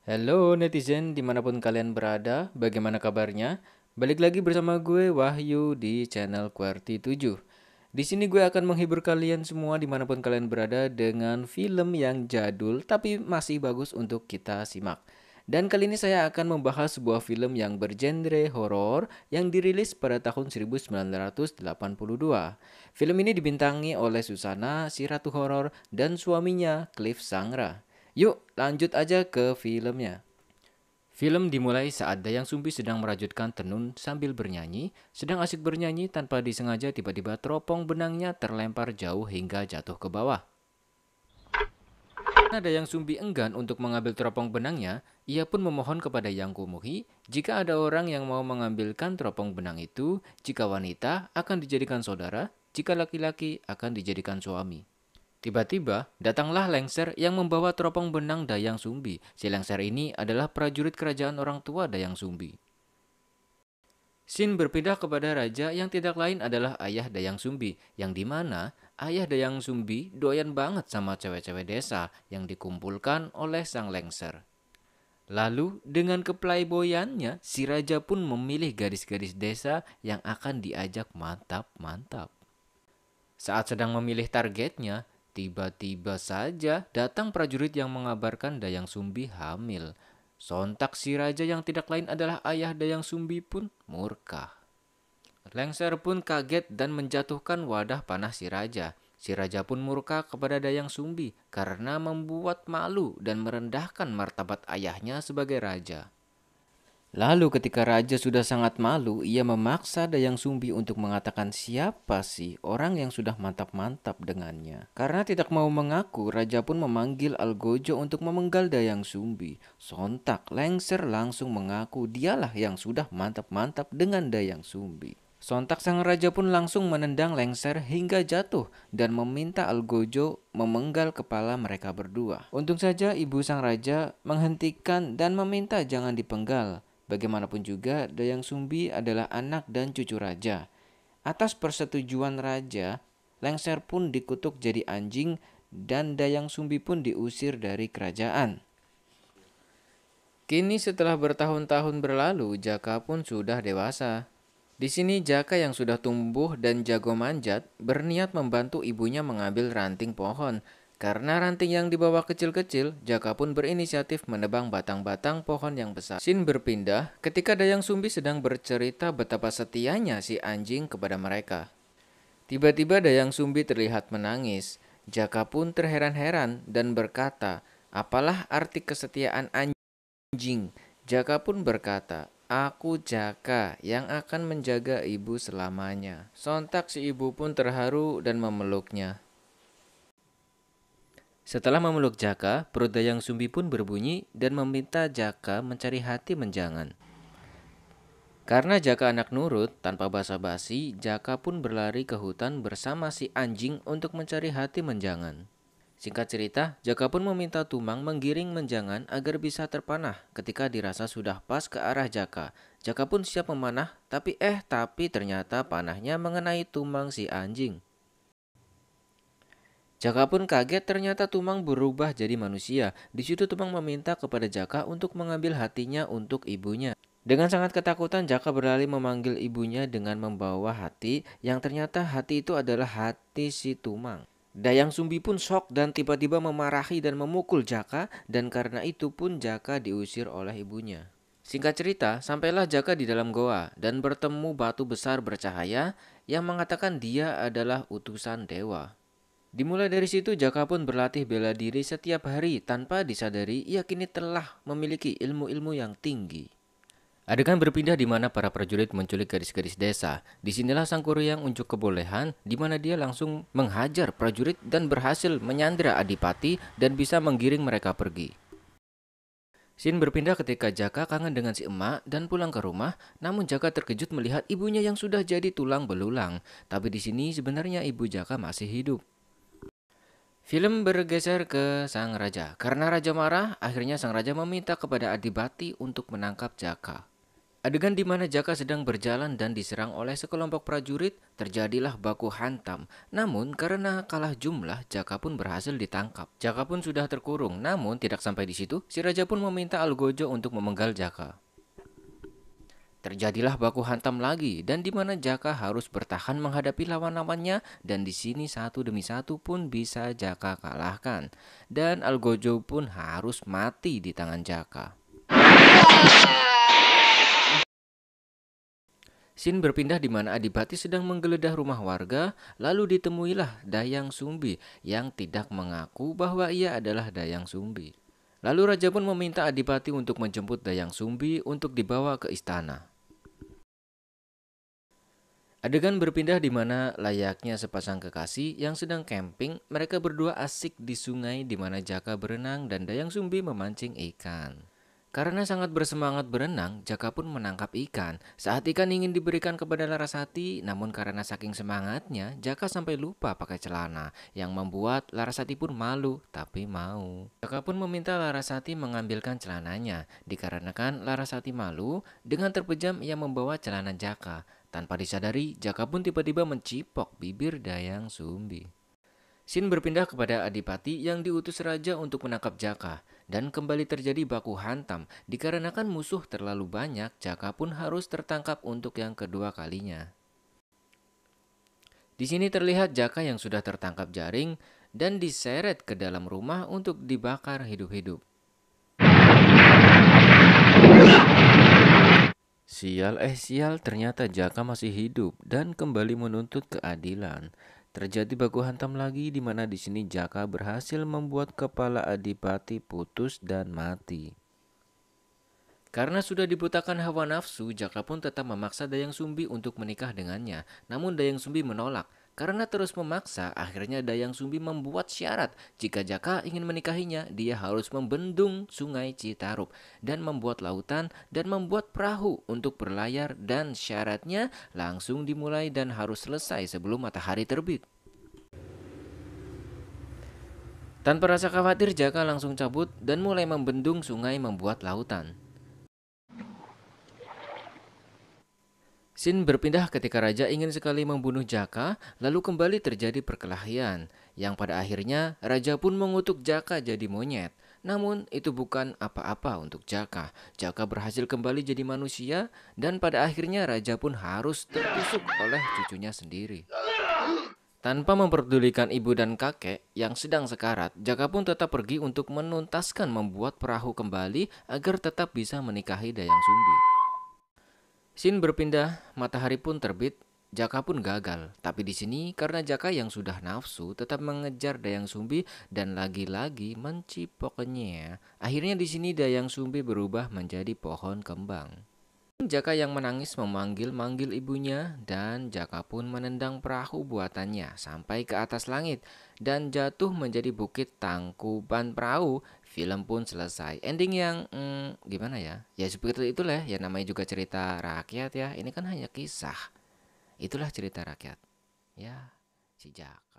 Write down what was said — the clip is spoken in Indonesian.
Halo netizen dimanapun kalian berada, bagaimana kabarnya? Balik lagi bersama gue Wahyu di channel QWERTY 7. Di sini gue akan menghibur kalian semua dimanapun kalian berada dengan film yang jadul tapi masih bagus untuk kita simak. Dan kali ini saya akan membahas sebuah film yang bergenre horor yang dirilis pada tahun 1982. Film ini dibintangi oleh Susana, si ratu horor, dan suaminya Cliff Sangra. Yuk, lanjut aja ke filmnya. Film dimulai saat Dayang Sumbi sedang merajutkan tenun sambil bernyanyi, sedang asik bernyanyi tanpa disengaja tiba-tiba teropong benangnya terlempar jauh hingga jatuh ke bawah. Karena Dayang Sumbi enggan untuk mengambil teropong benangnya, ia pun memohon kepada Yang Kumuhi jika ada orang yang mau mengambilkan teropong benang itu, jika wanita akan dijadikan saudara, jika laki-laki akan dijadikan suami. Tiba-tiba, datanglah lengser yang membawa teropong benang Dayang Sumbi. Si lengser ini adalah prajurit kerajaan orang tua Dayang Sumbi. Sin berpindah kepada raja yang tidak lain adalah ayah Dayang Sumbi, yang dimana ayah Dayang Sumbi doyan banget sama cewek-cewek desa yang dikumpulkan oleh sang lengser. Lalu, dengan keplayboyannya, si raja pun memilih gadis-gadis desa yang akan diajak mantap-mantap. Saat sedang memilih targetnya, tiba-tiba saja datang prajurit yang mengabarkan Dayang Sumbi hamil. Sontak si raja yang tidak lain adalah ayah Dayang Sumbi pun murka. Lengser pun kaget dan menjatuhkan wadah panah si raja. Si raja pun murka kepada Dayang Sumbi karena membuat malu dan merendahkan martabat ayahnya sebagai raja. Lalu ketika raja sudah sangat malu, ia memaksa Dayang Sumbi untuk mengatakan siapa sih orang yang sudah mantap-mantap dengannya. Karena tidak mau mengaku, raja pun memanggil Algojo untuk memenggal Dayang Sumbi. Sontak, Lengser langsung mengaku dialah yang sudah mantap-mantap dengan Dayang Sumbi. Sontak sang raja pun langsung menendang Lengser hingga jatuh dan meminta Algojo memenggal kepala mereka berdua. Untung saja ibu sang raja menghentikan dan meminta jangan dipenggal. Bagaimanapun juga, Dayang Sumbi adalah anak dan cucu raja. Atas persetujuan raja, Lengser pun dikutuk jadi anjing dan Dayang Sumbi pun diusir dari kerajaan. Kini setelah bertahun-tahun berlalu, Jaka pun sudah dewasa. Di sini Jaka yang sudah tumbuh dan jago manjat berniat membantu ibunya mengambil ranting pohon. Karena ranting yang dibawa kecil-kecil, Jaka pun berinisiatif menebang batang-batang pohon yang besar. Sin berpindah ketika Dayang Sumbi sedang bercerita betapa setianya si anjing kepada mereka. Tiba-tiba Dayang Sumbi terlihat menangis. Jaka pun terheran-heran dan berkata, "Apalah arti kesetiaan anjing?" Jaka pun berkata, "Aku Jaka yang akan menjaga ibu selamanya." Sontak si ibu pun terharu dan memeluknya. Setelah memeluk Jaka, perut Dayang Sumbi pun berbunyi dan meminta Jaka mencari hati menjangan. Karena Jaka anak nurut, tanpa basa-basi, Jaka pun berlari ke hutan bersama si anjing untuk mencari hati menjangan. Singkat cerita, Jaka pun meminta Tumang menggiring menjangan agar bisa terpanah ketika dirasa sudah pas ke arah Jaka. Jaka pun siap memanah, tapi ternyata panahnya mengenai Tumang si anjing. Jaka pun kaget ternyata Tumang berubah jadi manusia. Di situ Tumang meminta kepada Jaka untuk mengambil hatinya untuk ibunya. Dengan sangat ketakutan, Jaka berlari memanggil ibunya dengan membawa hati yang ternyata hati itu adalah hati si Tumang. Dayang Sumbi pun shock dan tiba-tiba memarahi dan memukul Jaka dan karena itu pun Jaka diusir oleh ibunya. Singkat cerita, sampailah Jaka di dalam goa dan bertemu batu besar bercahaya yang mengatakan dia adalah utusan dewa. Dimulai dari situ Jaka pun berlatih bela diri setiap hari tanpa disadari ia kini telah memiliki ilmu-ilmu yang tinggi. Adegan berpindah di mana para prajurit menculik gadis-gadis desa. Disinilah sang Kuryang unjuk kebolehan di mana dia langsung menghajar prajurit dan berhasil menyandra Adipati dan bisa menggiring mereka pergi. Sin berpindah ketika Jaka kangen dengan si emak dan pulang ke rumah, namun Jaka terkejut melihat ibunya yang sudah jadi tulang belulang. Tapi di sini sebenarnya ibu Jaka masih hidup. Film bergeser ke sang raja. Karena raja marah, akhirnya sang raja meminta kepada Adipati untuk menangkap Jaka. Adegan di mana Jaka sedang berjalan dan diserang oleh sekelompok prajurit, terjadilah baku hantam. Namun karena kalah jumlah, Jaka pun berhasil ditangkap. Jaka pun sudah terkurung, namun tidak sampai di situ, si raja pun meminta Algojo untuk memenggal Jaka. Terjadilah baku hantam lagi dan di mana Jaka harus bertahan menghadapi lawan-lawannya dan di sini satu demi satu pun bisa Jaka kalahkan. Dan Algojo pun harus mati di tangan Jaka. Scene berpindah di mana Adipati sedang menggeledah rumah warga, lalu ditemuilah Dayang Sumbi yang tidak mengaku bahwa ia adalah Dayang Sumbi. Lalu raja pun meminta Adipati untuk menjemput Dayang Sumbi untuk dibawa ke istana. Adegan berpindah di mana layaknya sepasang kekasih yang sedang camping, mereka berdua asik di sungai di mana Jaka berenang dan Dayang Sumbi memancing ikan. Karena sangat bersemangat berenang, Jaka pun menangkap ikan. Saat ikan ingin diberikan kepada Larasati, namun karena saking semangatnya, Jaka sampai lupa pakai celana, yang membuat Larasati pun malu, tapi mau. Jaka pun meminta Larasati mengambilkan celananya, dikarenakan Larasati malu, dengan terpejam ia membawa celana Jaka. Tanpa disadari, Jaka pun tiba-tiba mencipok bibir Dayang Sumbi. Scene berpindah kepada Adipati yang diutus raja untuk menangkap Jaka dan kembali terjadi baku hantam dikarenakan musuh terlalu banyak. Jaka pun harus tertangkap untuk yang kedua kalinya. Di sini terlihat Jaka yang sudah tertangkap jaring dan diseret ke dalam rumah untuk dibakar hidup-hidup. Sial, ternyata Jaka masih hidup dan kembali menuntut keadilan. Terjadi baku hantam lagi di mana di sini Jaka berhasil membuat kepala Adipati putus dan mati. Karena sudah dibutakan hawa nafsu, Jaka pun tetap memaksa Dayang Sumbi untuk menikah dengannya. Namun Dayang Sumbi menolak. Karena terus memaksa, akhirnya Dayang Sumbi membuat syarat jika Jaka ingin menikahinya, dia harus membendung sungai Citarup dan membuat lautan dan membuat perahu untuk berlayar dan syaratnya langsung dimulai dan harus selesai sebelum matahari terbit. Tanpa rasa khawatir, Jaka langsung cabut dan mulai membendung sungai membuat lautan. Scene berpindah ketika raja ingin sekali membunuh Jaka, lalu kembali terjadi perkelahian, yang pada akhirnya raja pun mengutuk Jaka jadi monyet. Namun itu bukan apa-apa untuk Jaka. Jaka berhasil kembali jadi manusia dan pada akhirnya raja pun harus tertusuk oleh cucunya sendiri. Tanpa memperdulikan ibu dan kakek yang sedang sekarat, Jaka pun tetap pergi untuk menuntaskan membuat perahu kembali agar tetap bisa menikahi Dayang Sumbi. Scene berpindah, matahari pun terbit, Jaka pun gagal. Tapi di sini karena Jaka yang sudah nafsu tetap mengejar Dayang Sumbi dan lagi-lagi mencipoknya. Akhirnya di sini Dayang Sumbi berubah menjadi pohon kembang. Jaka yang menangis memanggil-manggil ibunya dan Jaka pun menendang perahu buatannya sampai ke atas langit dan jatuh menjadi bukit Tangkuban Perahu. Film pun selesai. Ending yang gimana ya? Ya seperti itulah ya, namanya juga cerita rakyat ya. Ini kan hanya kisah. Itulah cerita rakyat. Ya, si Jaka.